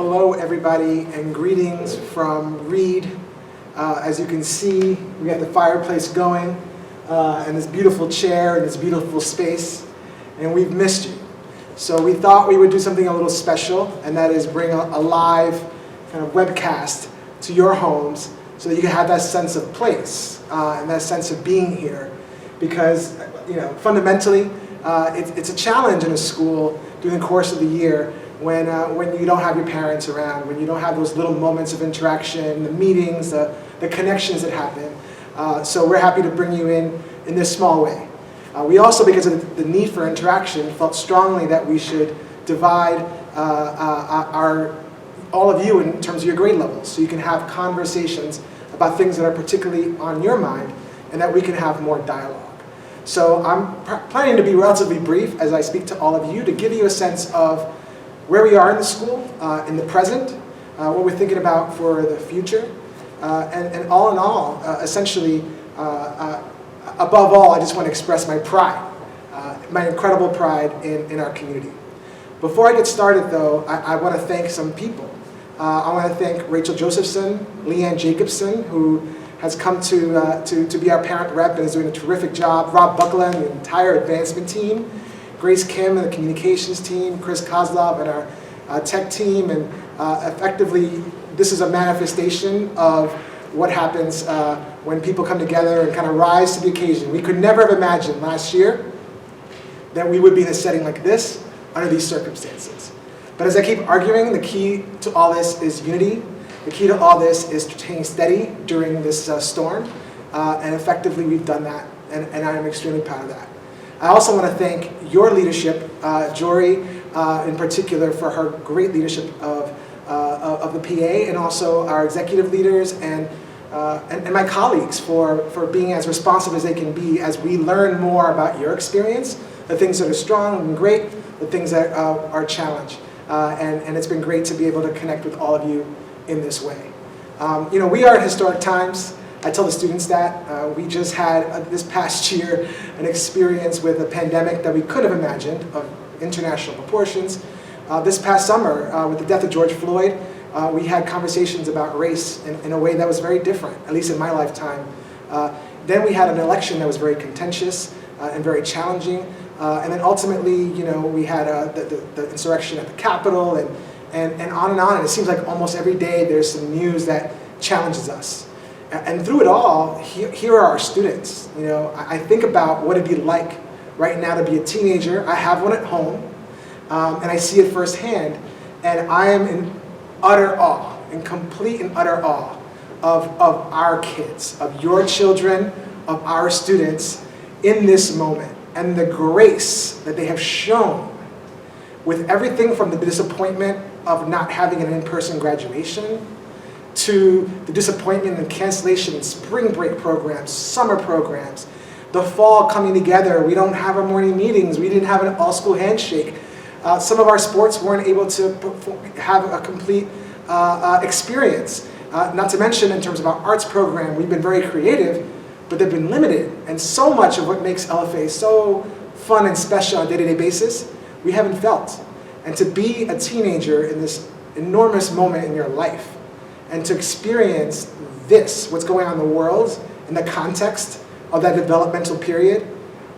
Hello everybody, and greetings from Reed. As you can see, we got the fireplace going, and this beautiful chair and this beautiful space, and we've missed you. So we thought we would do something a little special, and that is bring a live kind of webcast to your homes so that you can have that sense of place and that sense of being here. Because fundamentally, it's a challenge in a school during the course of the year when you don't have your parents around, when you don't have those little moments of interaction, the meetings, the connections that happen. So we're happy to bring you in this small way. We also, because of the need for interaction, felt strongly that we should divide all of you in terms of your grade levels, so you can have conversations about things that are particularly on your mind, and that we can have more dialogue. So I'm planning to be relatively brief as I speak to all of you to give you a sense of where we are in the school, in the present, what we're thinking about for the future, and all in all, essentially, above all, I just want to express my pride, my incredible pride in our community. Before I get started, though, I want to thank some people. I want to thank Rachel Josephson, Leanne Jacobson, who has come to be our parent rep and is doing a terrific job, Rob Buckler and the entire advancement team, Grace Kim and the communications team, Chris Kozlov and our tech team, and effectively, this is a manifestation of what happens when people come together and kind of rise to the occasion. We could never have imagined last year that we would be in a setting like this under these circumstances. But as I keep arguing, the key to all this is unity. The key to all this is staying steady during this storm, and effectively we've done that, and I am extremely proud of that. I also want to thank your leadership, Jory in particular, for her great leadership of the PA, and also our executive leaders and my colleagues for being as responsive as they can be as we learn more about your experience, the things that are strong and great, the things that are a challenge. And it's been great to be able to connect with all of you in this way. We are in historic times. I tell the students that. We just had, this past year, an experience with a pandemic that we couldn't have imagined, of international proportions. This past summer, with the death of George Floyd, we had conversations about race in a way that was very different, at least in my lifetime. Then we had an election that was very contentious and very challenging. And then ultimately, we had the insurrection at the Capitol, and on and on. And it seems like almost every day there's some news that challenges us. And through it all, here are our students. I think about what it'd be like right now to be a teenager. I have one at home, and I see it firsthand. And I am in utter awe, in complete and utter awe of our kids, of your children, of our students in this moment. And the grace that they have shown with everything from the disappointment of not having an in-person graduation to the disappointment and cancellation in spring break programs, summer programs, the fall coming together. We don't have our morning meetings. We didn't have an all-school handshake. Some of our sports weren't able to have a complete experience. Not to mention, in terms of our arts program, we've been very creative, but they've been limited. And so much of what makes LFA so fun and special on a day-to-day basis, we haven't felt. And to be a teenager in this enormous moment in your life, and to experience this, what's going on in the world, in the context of that developmental period,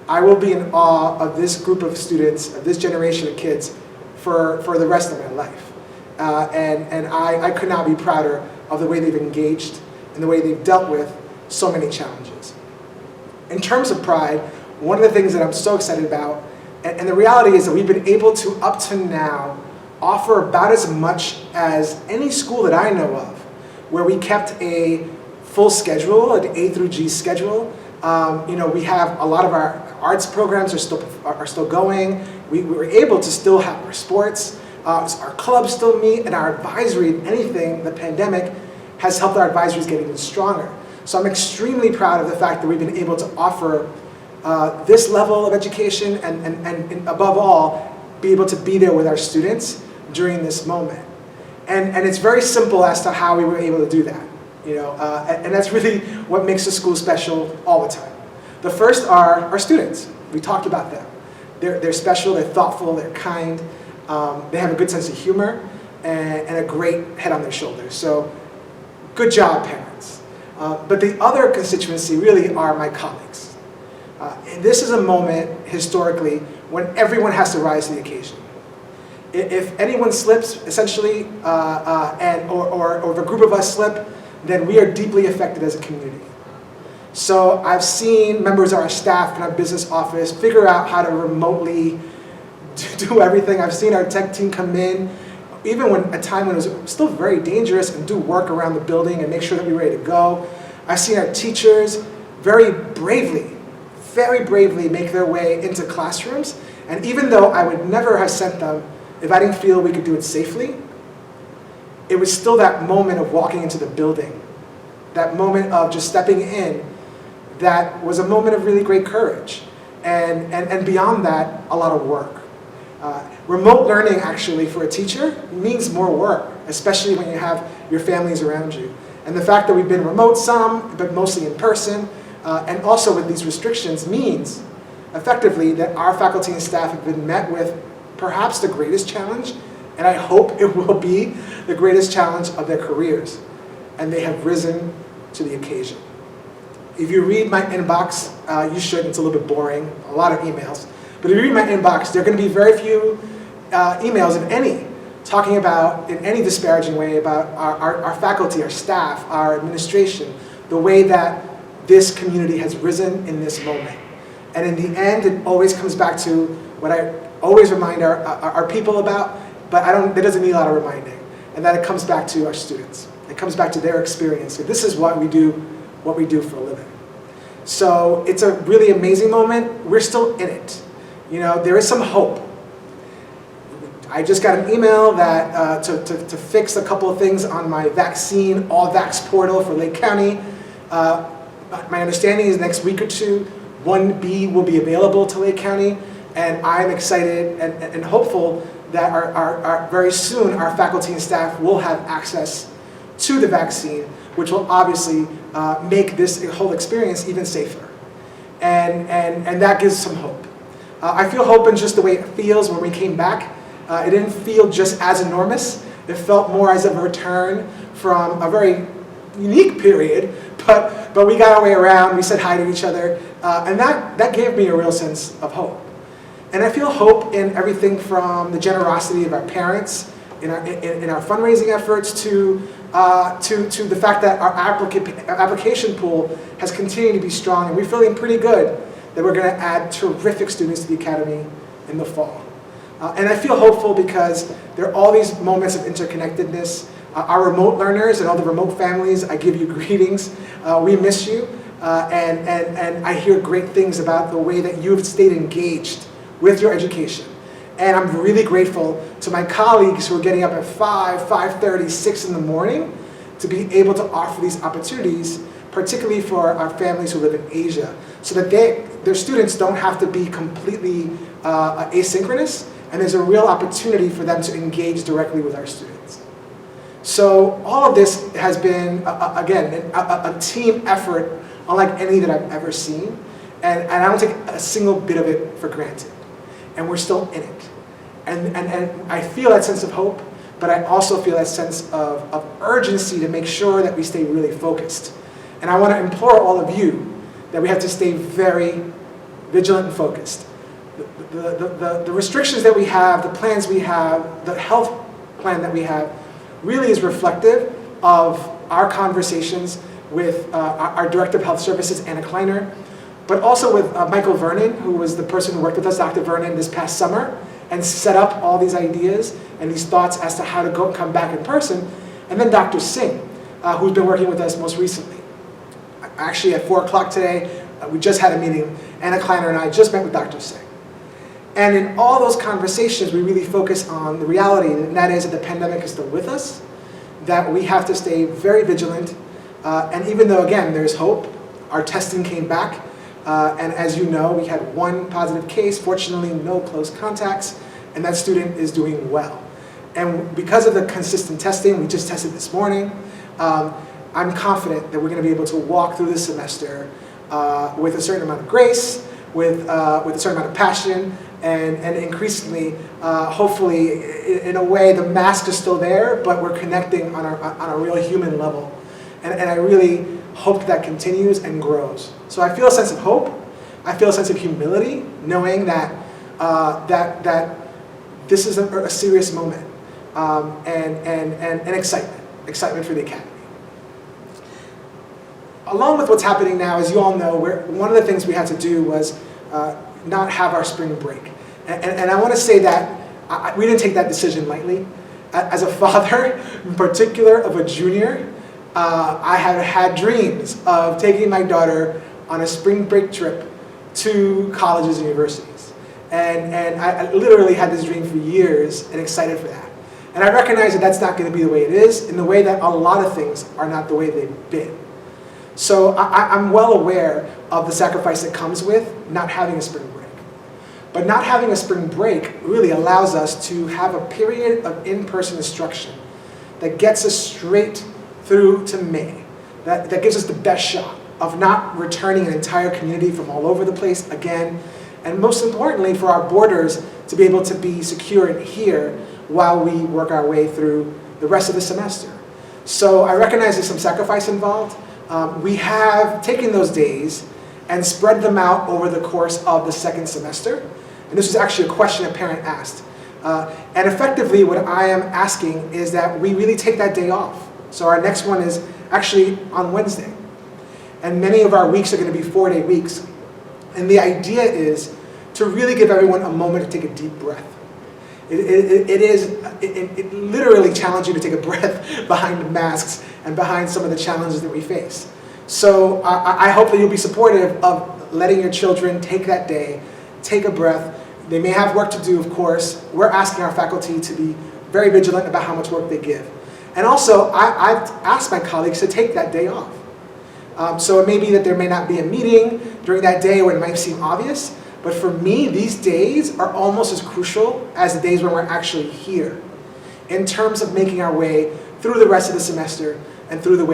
I will be in awe of this group of students, of this generation of kids, for the rest of my life. And I could not be prouder of the way they've engaged and the way they've dealt with so many challenges. In terms of pride, one of the things that I'm so excited about, and the reality is that we've been able to, up to now, offer about as much as any school that I know of, where we kept a full schedule, an A through G schedule. We have a lot of our arts programs are still going. We were able to still have our sports. Our clubs still meet, and our advisory, if anything, the pandemic has helped our advisories get even stronger. So I'm extremely proud of the fact that we've been able to offer this level of education and above all, be able to be there with our students during this moment. And it's very simple as to how we were able to do that. And that's really what makes the school special all the time. The first are our students. We talked about them. They're special, they're thoughtful, they're kind, they have a good sense of humor, and a great head on their shoulders. So good job, parents. But the other constituency really are my colleagues. And this is a moment, historically, when everyone has to rise to the occasion. If anyone slips, essentially, or if a group of us slip, then we are deeply affected as a community. So I've seen members of our staff in our business office figure out how to remotely do everything. I've seen our tech team come in, even when a time when it was still very dangerous, and do work around the building and make sure that we're ready to go. I've seen our teachers very bravely make their way into classrooms. And even though I would never have sent them if I didn't feel we could do it safely, it was still that moment of walking into the building, that moment of just stepping in, that was a moment of really great courage. And beyond that, a lot of work. Remote learning, actually, for a teacher means more work, especially when you have your families around you. And the fact that we've been remote some, but mostly in person, and also with these restrictions, means effectively that our faculty and staff have been met with perhaps the greatest challenge, and I hope it will be the greatest challenge of their careers. And they have risen to the occasion. If you read my inbox, you should, it's a little bit boring, a lot of emails, but if you read my inbox, there are going to be very few emails, if any, talking about, in any disparaging way, about our faculty, our staff, our administration, the way that this community has risen in this moment. And in the end, it always comes back to what I always remind our people about, but it doesn't need a lot of reminding, and that it comes back to our students. It comes back to their experience. So this is what we do for a living. So it's a really amazing moment. We're still in it. You know, there is some hope. I just got an email that to fix a couple of things on my vaccine, all vax portal for Lake County. My understanding is next week or two, 1B will be available to Lake County, and I'm excited and hopeful that our very soon our faculty and staff will have access to the vaccine, which will obviously make this whole experience even safer. And that gives some hope. I feel hope in just the way it feels when we came back. It didn't feel just as enormous. It felt more as a return from a very unique period, but we got our way around, we said hi to each other, and that gave me a real sense of hope. And I feel hope in everything from the generosity of our parents, in our fundraising efforts, to the fact that our application pool has continued to be strong, and we're feeling pretty good that we're going to add terrific students to the Academy in the fall. And I feel hopeful because there are all these moments of interconnectedness. Our remote learners and all the remote families, I give you greetings. We miss you, and I hear great things about the way that you've stayed engaged with your education. And I'm really grateful to my colleagues who are getting up at 5:30, 6 in the morning to be able to offer these opportunities, particularly for our families who live in Asia, so that their students don't have to be completely asynchronous, and there's a real opportunity for them to engage directly with our students. So all of this has been, again, a team effort unlike any that I've ever seen, and I don't take a single bit of it for granted. And we're still in it. And I feel that sense of hope, but I also feel that sense of urgency to make sure that we stay really focused. And I want to implore all of you that we have to stay very vigilant and focused. The restrictions that we have, the plans we have, the health plan that we have, really is reflective of our conversations with our Director of Health Services, Anna Kleiner, but also with Michael Vernon, who was the person who worked with us, Dr. Vernon, this past summer, and set up all these ideas and these thoughts as to how to come back in person. And then Dr. Singh, who's been working with us most recently. Actually, at 4 o'clock today, we just had a meeting. Anna Kleiner and I just met with Dr. Singh. And in all those conversations, we really focus on the reality, and that is that the pandemic is still with us, that we have to stay very vigilant. And even though, again, there's hope, our testing came back. And as you know, we had 1 positive case, fortunately no close contacts, and that student is doing well. And because of the consistent testing, we just tested this morning, I'm confident that we're going to be able to walk through this semester with a certain amount of grace, with a certain amount of passion, And increasingly, hopefully, in a way, the mask is still there, but we're connecting on a real human level. And I really hope that continues and grows. So I feel a sense of hope. I feel a sense of humility, knowing that that this is a serious moment, and excitement for the Academy. Along with what's happening now, as you all know, one of the things we had to do was not have our spring break. And I want to say that we didn't take that decision lightly. As a father, in particular, of a junior, I have had dreams of taking my daughter on a spring break trip to colleges and universities. And I literally had this dream for years and excited for that. And I recognize that that's not going to be the way it is, in the way that a lot of things are not the way they've been. So I'm well aware of the sacrifice that comes with not having a spring break. But not having a spring break really allows us to have a period of in-person instruction that gets us straight through to May. That gives us the best shot of not returning an entire community from all over the place again. And most importantly, for our borders to be able to be secure here while we work our way through the rest of the semester. So I recognize there's some sacrifice involved. We have taken those days and spread them out over the course of the second semester. And this was actually a question a parent asked. And effectively what I am asking is that we really take that day off. So our next one is actually on Wednesday. And many of our weeks are going to be 4-day weeks. And the idea is to really give everyone a moment to take a deep breath. It literally challenges you to take a breath behind masks and behind some of the challenges that we face. So I hope that you'll be supportive of letting your children take that day, take a breath. They may have work to do, of course. We're asking our faculty to be very vigilant about how much work they give. And also, I've asked my colleagues to take that day off. So it may be that there may not be a meeting during that day where it might seem obvious, but for me, these days are almost as crucial as the days when we're actually here in terms of making our way through the rest of the semester and through the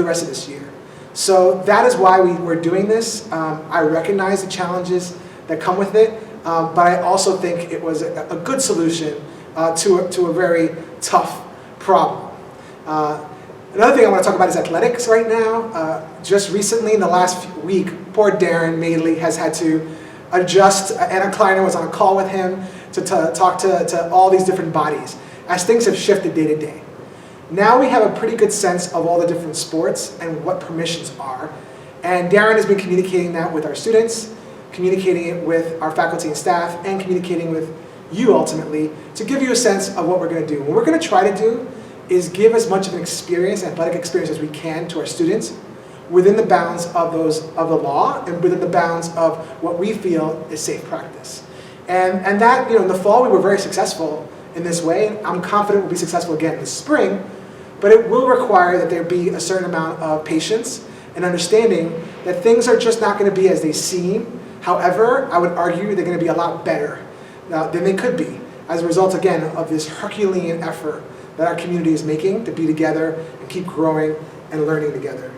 rest of this year. So that is why we're doing this. I recognize the challenges that come with it, but I also think it was a good solution to a very tough problem. Another thing I want to talk about is athletics right now. Just recently, in the last week, poor Darren Madeley has had to adjust. Anna Kleiner was on a call with him to talk to all these different bodies as things have shifted day to day. Now we have a pretty good sense of all the different sports and what permissions are. And Darren has been communicating that with our students, communicating it with our faculty and staff, and communicating with you ultimately to give you a sense of what we're going to do. What we're going to try to do is give as much of an experience, athletic experience as we can to our students within the bounds of the law and within the bounds of what we feel is safe practice. And that, in the fall we were very successful in this way. I'm confident we'll be successful again in the spring, but it will require that there be a certain amount of patience and understanding that things are just not going to be as they seem. However, I would argue they're going to be a lot better than they could be as a result, again, of this Herculean effort that our community is making to be together and keep growing and learning together.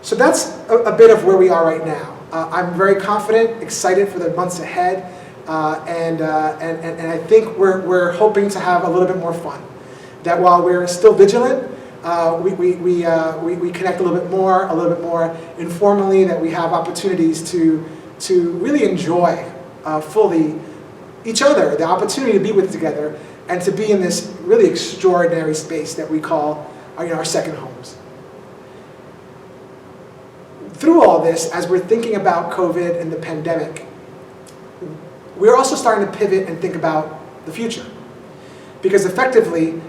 So that's a bit of where we are right now. I'm very confident, excited for the months ahead, and I think we're hoping to have a little bit more fun. That while we're still vigilant, we connect a little bit more informally, that we have opportunities to really enjoy fully each other, the opportunity to be with together, and to be in this really extraordinary space that we call our second homes. Through all this, as we're thinking about COVID and the pandemic, we're also starting to pivot and think about the future. Because effectively,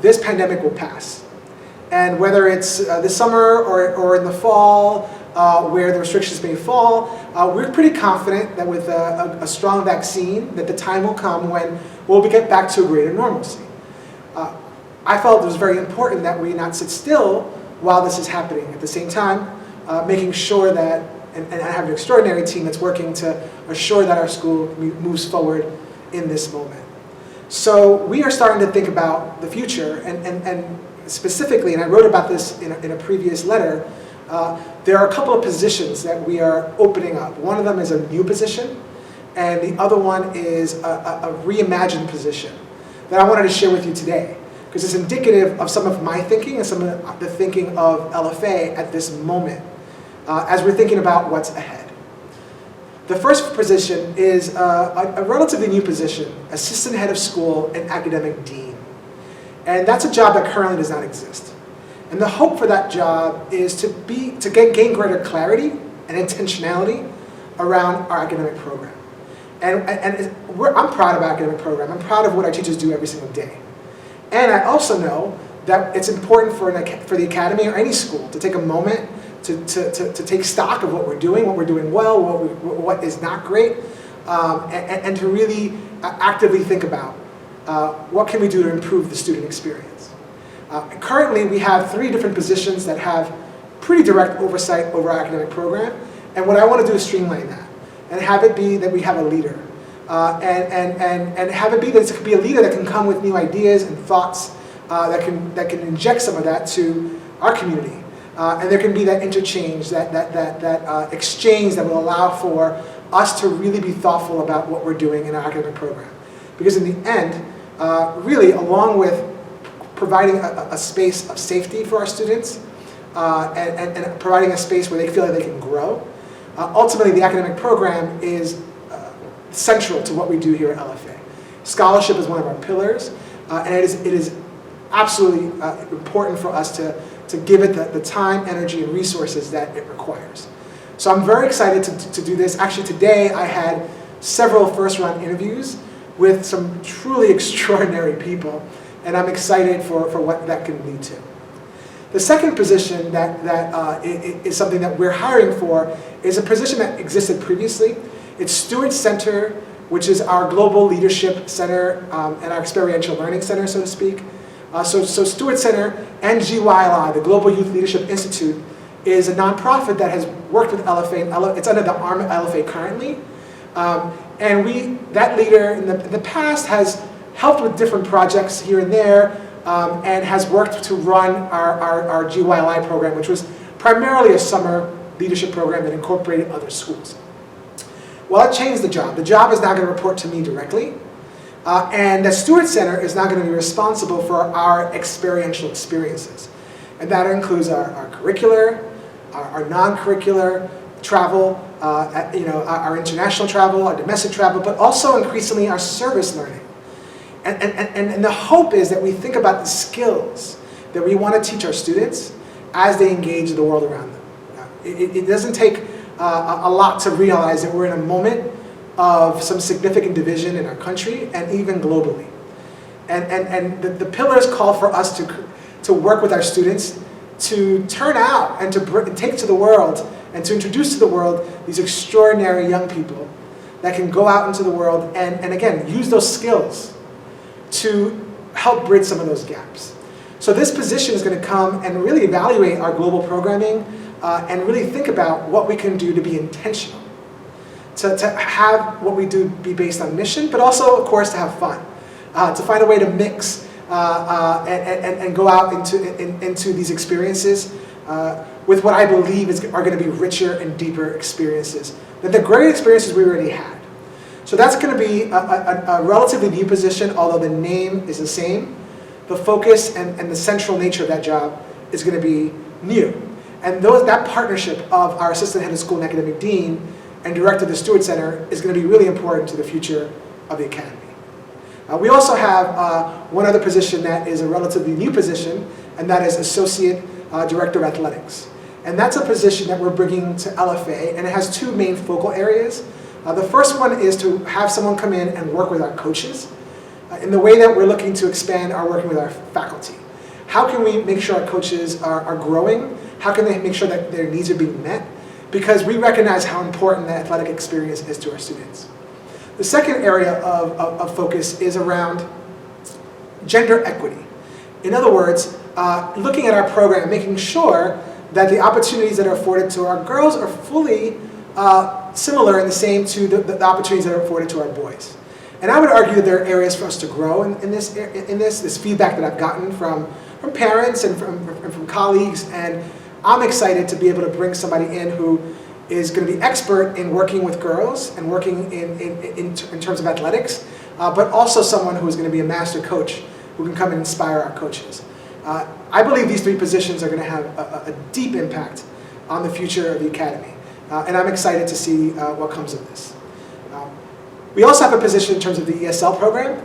this pandemic will pass. And whether it's this summer or in the fall, where the restrictions may fall, we're pretty confident that with a strong vaccine, that the time will come when we'll get back to a greater normalcy. I felt it was very important that we not sit still while this is happening. At the same time, making sure that, and I have an extraordinary team that's working to assure that our school moves forward in this moment. So we are starting to think about the future, and specifically, and I wrote about this in a previous letter, there are a couple of positions that we are opening up. One of them is a new position, and the other one is a reimagined position that I wanted to share with you today, because it's indicative of some of my thinking and some of the thinking of LFA at this moment, as we're thinking about what's ahead. The first position is a relatively new position, Assistant Head of School and Academic Dean. And that's a job that currently does not exist. And the hope for that job is to gain greater clarity and intentionality around our academic program. And I'm proud of our academic program. I'm proud of what our teachers do every single day. And I also know that it's important for the academy or any school to take a moment to take stock of what we're doing well, what is not great, and to really actively think about what can we do to improve the student experience. Currently, we have 3 different positions that have pretty direct oversight over our academic program, and what I want to do is streamline that and have it be that we have a leader, and have it be that it could be a leader that can come with new ideas and thoughts that can inject some of that to our community. And there can be that interchange, that exchange that will allow for us to really be thoughtful about what we're doing in our academic program. Because in the end, really, along with providing a space of safety for our students and providing a space where they feel like they can grow, ultimately the academic program is central to what we do here at LFA. Scholarship is one of our pillars, and it is absolutely important for us to give it the time, energy, and resources that it requires. So I'm very excited to do this. Actually, today I had several first-round interviews with some truly extraordinary people, and I'm excited for what that can lead to. The second position that is something that we're hiring for is a position that existed previously. It's Steward Center, which is our global leadership center and our experiential learning center, so to speak. So Steward Center and GYLI, the Global Youth Leadership Institute, is a nonprofit that has worked with LFA. It's under the arm of LFA currently. And that leader in the past has helped with different projects here and there, and has worked to run our GYLI program, which was primarily a summer leadership program that incorporated other schools. Well, it changed the job. The job is now going to report to me directly. And the Steward Center is now going to be responsible for our experiential experiences. And that includes our curricular, our non-curricular travel, our international travel, our domestic travel, but also increasingly our service learning. And the hope is that we think about the skills that we want to teach our students as they engage the world around them. It doesn't take a lot to realize that we're in a moment of some significant division in our country and even globally. And the pillars call for us to work with our students to turn out and to take to the world and to introduce to the world these extraordinary young people that can go out into the world and again, use those skills to help bridge some of those gaps. So this position is going to come and really evaluate our global programming and really think about what we can do to be intentional. To have what we do be based on mission, but also, of course, to have fun. To find a way to mix and go out into these experiences with what I believe are going to be richer and deeper experiences than the great experiences we already had. So that's going to be a relatively new position, although the name is the same. The focus and the central nature of that job is going to be new. And that partnership of our Assistant Head of School and Academic Dean and Director of the Steward Center is going to be really important to the future of the Academy. We also have one other position that is a relatively new position, and that is Associate Director of Athletics. And that's a position that we're bringing to LFA, and it has 2 main focal areas. The first one is to have someone come in and work with our coaches in the way that we're looking to expand our working with our faculty. How can we make sure our coaches are growing? How can they make sure that their needs are being met? Because we recognize how important the athletic experience is to our students. The second area of focus is around gender equity. In other words, looking at our program, making sure that the opportunities that are afforded to our girls are fully similar and the same to the opportunities that are afforded to our boys. And I would argue that there are areas for us to grow in this feedback that I've gotten from parents and from colleagues, and I'm excited to be able to bring somebody in who is going to be expert in working with girls and working in terms of athletics, but also someone who is going to be a master coach who can come and inspire our coaches. I believe these 3 positions are going to have a deep impact on the future of the Academy, and I'm excited to see what comes of this. We also have a position in terms of the ESL program,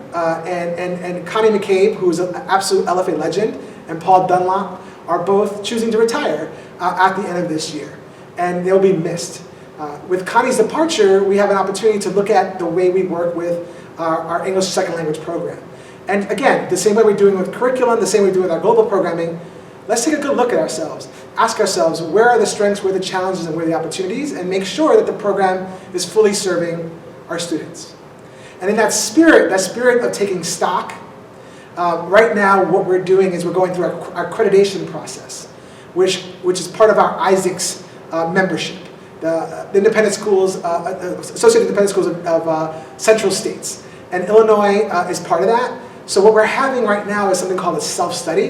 and Connie McCabe, who is an absolute LFA legend, and Paul Dunlop are both choosing to retire at the end of this year, and they'll be missed. With Connie's departure, we have an opportunity to look at the way we work with our English second language program. And again, the same way we're doing with curriculum, the same way we do with our global programming, let's take a good look at ourselves. Ask ourselves, where are the strengths, where are the challenges, and where are the opportunities, and make sure that the program is fully serving our students. And in that spirit of taking stock, right now what we're doing is we're going through our accreditation process, which is part of our ISACS membership, the independent schools, Associated Independent Schools of Central States. And Illinois is part of that. So what we're having right now is something called a self-study,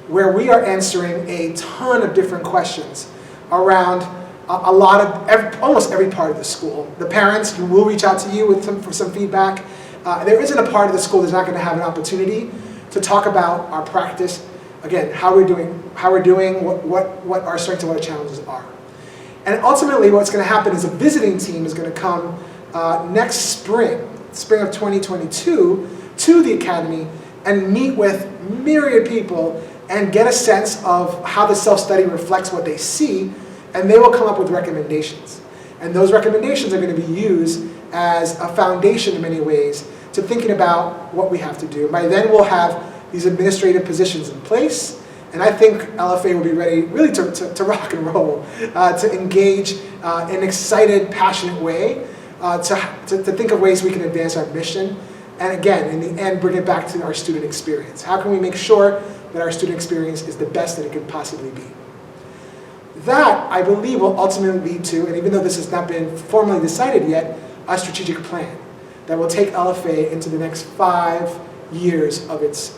where we are answering a ton of different questions around almost every part of the school. The parents who will reach out to you for some feedback. There isn't a part of the school that's not going to have an opportunity to talk about our practice. Again, how we're doing, what our strengths and what our challenges are. And ultimately, what's going to happen is a visiting team is going to come next spring of 2022, to the Academy and meet with myriad people and get a sense of how the self-study reflects what they see, and they will come up with recommendations. And those recommendations are going to be used as a foundation in many ways to thinking about what we have to do. By then we'll have these administrative positions in place, and I think LFA will be ready really to rock and roll, to engage in an excited, passionate way, to think of ways we can advance our mission, and again, in the end, bring it back to our student experience. How can we make sure that our student experience is the best that it could possibly be? That, I believe, will ultimately lead to, and even though this has not been formally decided yet, a strategic plan that will take LFA into the next 5 years of its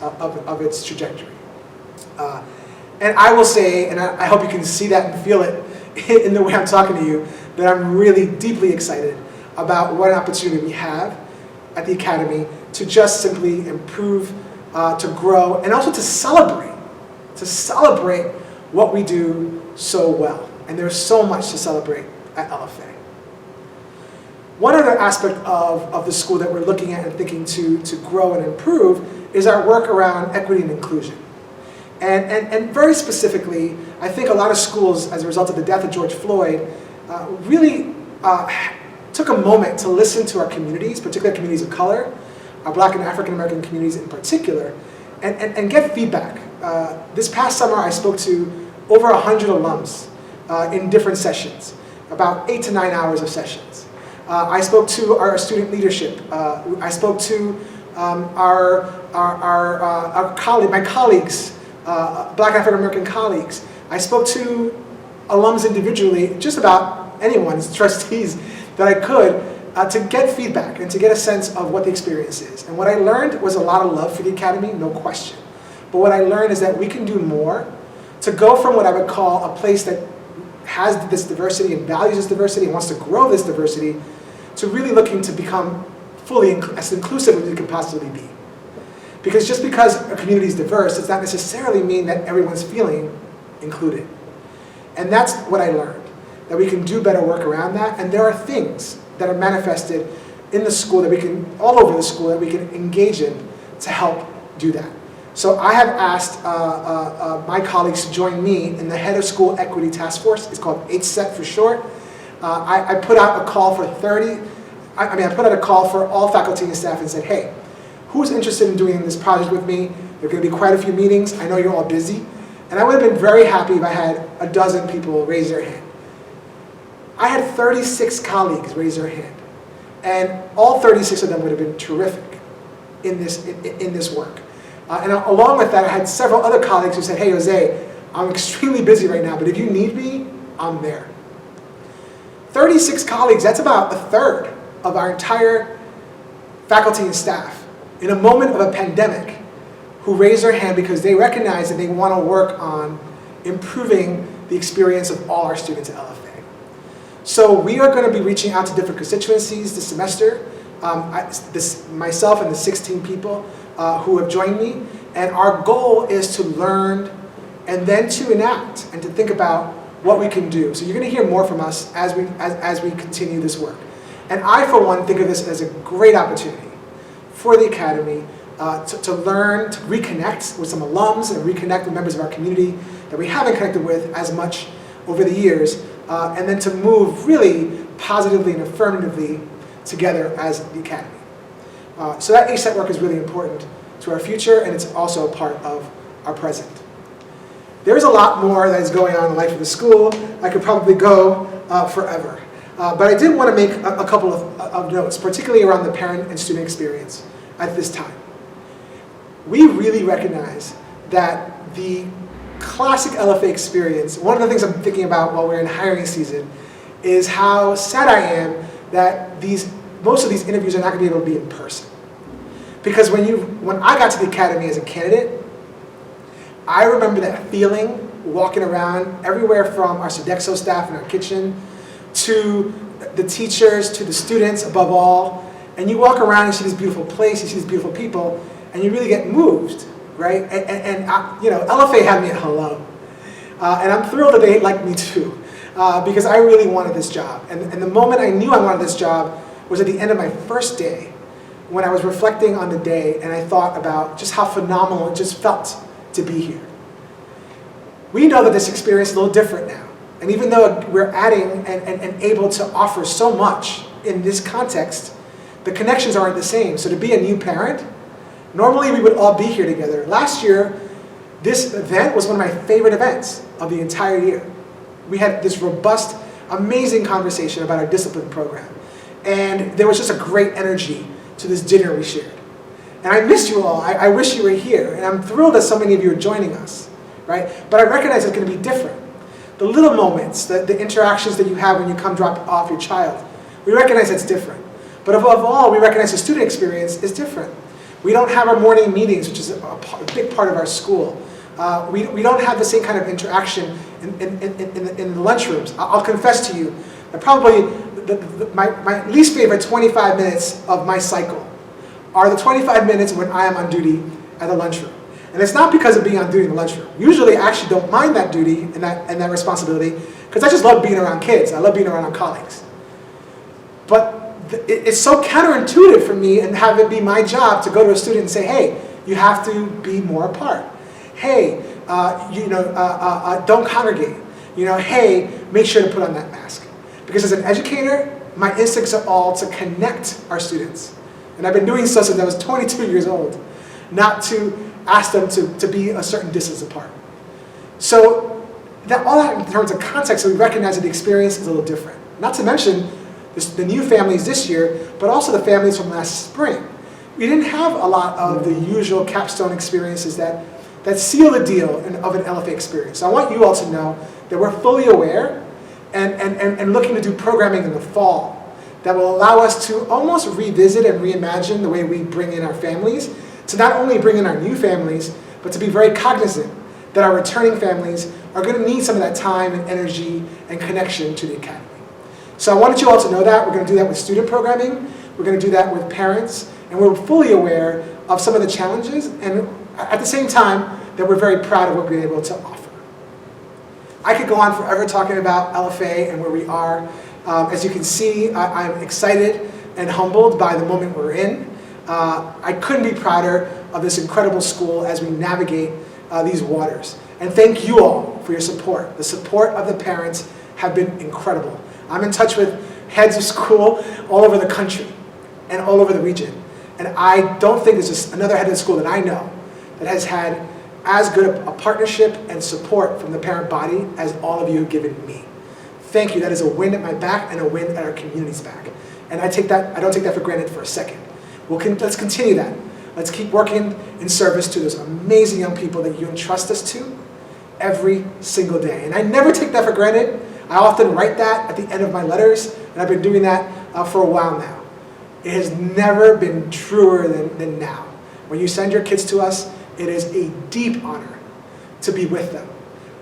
trajectory. And I will say, and I hope you can see that and feel it in the way I'm talking to you, that I'm really deeply excited about what an opportunity we have at the Academy to just simply improve, to grow, and also to celebrate what we do so well. And there's so much to celebrate at LFA. One other aspect of the school that we're looking at and thinking to grow and improve is our work around equity and inclusion. And very specifically, I think a lot of schools, as a result of the death of George Floyd, really took a moment to listen to our communities, particularly communities of color, our Black and African American communities in particular, and get feedback. This past summer, I spoke to over 100 alums in different sessions, about 8 to 9 hours of sessions. I spoke to our student leadership. I spoke to my colleagues, Black African American colleagues. I spoke to alums individually, just about anyone, trustees, that I could, to get feedback and to get a sense of what the experience is. And what I learned was a lot of love for the Academy, no question. But what I learned is that we can do more to go from what I would call a place that has this diversity and values this diversity and wants to grow this diversity, to really looking to become fully as inclusive as we can possibly be. Because just because a community is diverse does not necessarily mean that everyone's feeling included. And that's what I learned, that we can do better work around that, and there are things that are manifested in the school that we can, all over the school, that we can engage in to help do that. So I have asked my colleagues to join me in the Head of School Equity Task Force. It's called HSET for short. I put out a call for I put out a call for all faculty and staff and said, hey, who's interested in doing this project with me? There are going to be quite a few meetings. I know you're all busy. And I would have been very happy if I had a dozen people raise their hand. I had 36 colleagues raise their hand. And all 36 of them would have been terrific in this work. And along with that, I had several other colleagues who said, hey, Jose, I'm extremely busy right now, but if you need me, I'm there. 36 colleagues, that's about a third of our entire faculty and staff in a moment of a pandemic who raised their hand because they recognize that they want to work on improving the experience of all our students at LFA. So we are going to be reaching out to different constituencies this semester. Myself and the 16 people who have joined me. And our goal is to learn and then to enact and to think about what we can do. So you're going to hear more from us as we continue this work. And I, for one, think of this as a great opportunity for the Academy to learn, to reconnect with some alums and reconnect with members of our community that we haven't connected with as much over the years, and then to move really positively and affirmatively together as the Academy. So that ASET work is really important to our future, and it's also a part of our present. There's a lot more that is going on in the life of the school. I could probably go forever. But I did want to make a couple of notes, particularly around the parent and student experience at this time. We really recognize that the classic LFA experience, one of the things I'm thinking about while we're in hiring season, is how sad I am that most of these interviews are not going to be able to be in person. Because when I got to the Academy as a candidate, I remember that feeling walking around everywhere from our Sodexo staff in our kitchen to the teachers, to the students above all. And you walk around and you see this beautiful place, you see these beautiful people, and you really get moved, right? And LFA had me at hello. And I'm thrilled that they liked me too, because I really wanted this job. And the moment I knew I wanted this job was at the end of my first day, when I was reflecting on the day and I thought about just how phenomenal it just felt to be here. We know that this experience is a little different now. And even though we're adding and able to offer so much in this context, the connections aren't the same. So to be a new parent, normally we would all be here together. Last year, this event was one of my favorite events of the entire year. We had this robust, amazing conversation about our discipline program. And there was just a great energy to this dinner we shared. And I miss you all. I wish you were here. And I'm thrilled that so many of you are joining us, right? But I recognize it's going to be different. The little moments, the interactions that you have when you come drop off your child, we recognize it's different. But above all, we recognize the student experience is different. We don't have our morning meetings, which is a big part of our school. We don't have the same kind of interaction in the lunchrooms. I'll confess to you that probably my least favorite 25 minutes of my cycle are the 25 minutes when I am on duty at the lunchroom. And it's not because of being on duty in the lunchroom. Usually I actually don't mind that duty and that responsibility because I just love being around kids. I love being around our colleagues. But it's so counterintuitive for me and have it be my job to go to a student and say, hey, you have to be more apart. Hey, don't congregate. Hey, make sure to put on that mask. Because as an educator, my instincts are all to connect our students. And I've been doing so since I was 22 years old, not to ask them to be a certain distance apart. So all that in terms of context, so we recognize that the experience is a little different. Not to mention the new families this year, but also the families from last spring. We didn't have a lot of the usual capstone experiences that seal the deal of an LFA experience. So I want you all to know that we're fully aware and looking to do programming in the fall that will allow us to almost revisit and reimagine the way we bring in our families, to not only bring in our new families, but to be very cognizant that our returning families are going to need some of that time and energy and connection to the Academy. So I wanted you all to know that. We're going to do that with student programming. We're going to do that with parents. And we're fully aware of some of the challenges, and at the same time, that we're very proud of what we've been able to offer. I could go on forever talking about LFA and where we are. As you can see, I'm excited and humbled by the moment we're in. I couldn't be prouder of this incredible school as we navigate these waters. And thank you all for your support. The support of the parents have been incredible. I'm in touch with heads of school all over the country and all over the region. And I don't think there's just another head of school that I know that has had as good a partnership and support from the parent body as all of you have given me. Thank you. That is a win at my back and a win at our community's back. And I don't take that for granted for a second. Let's continue that. Let's keep working in service to those amazing young people that you entrust us to every single day. And I never take that for granted. I often write that at the end of my letters, and I've been doing that for a while now. It has never been truer than now. When you send your kids to us, it is a deep honor to be with them.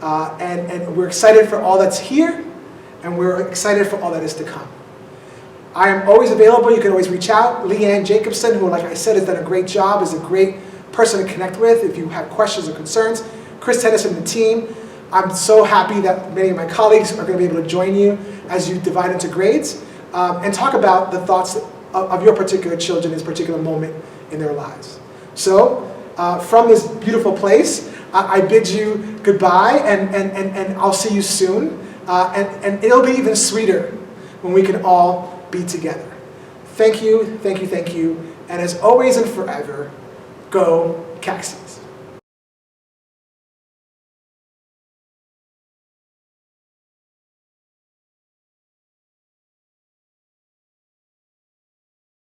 And we're excited for all that's here, and we're excited for all that is to come. I am always available. You can always reach out. Leanne Jacobson, who, like I said, has done a great job, is a great person to connect with if you have questions or concerns. Chris Tennyson and the team. I'm so happy that many of my colleagues are going to be able to join you as you divide into grades and talk about the thoughts of your particular children in this particular moment in their lives. So, from this beautiful place, I bid you goodbye, and I'll see you soon. And it'll be even sweeter when we can all be together. Thank you, thank you, thank you. And as always and forever, go Caxies.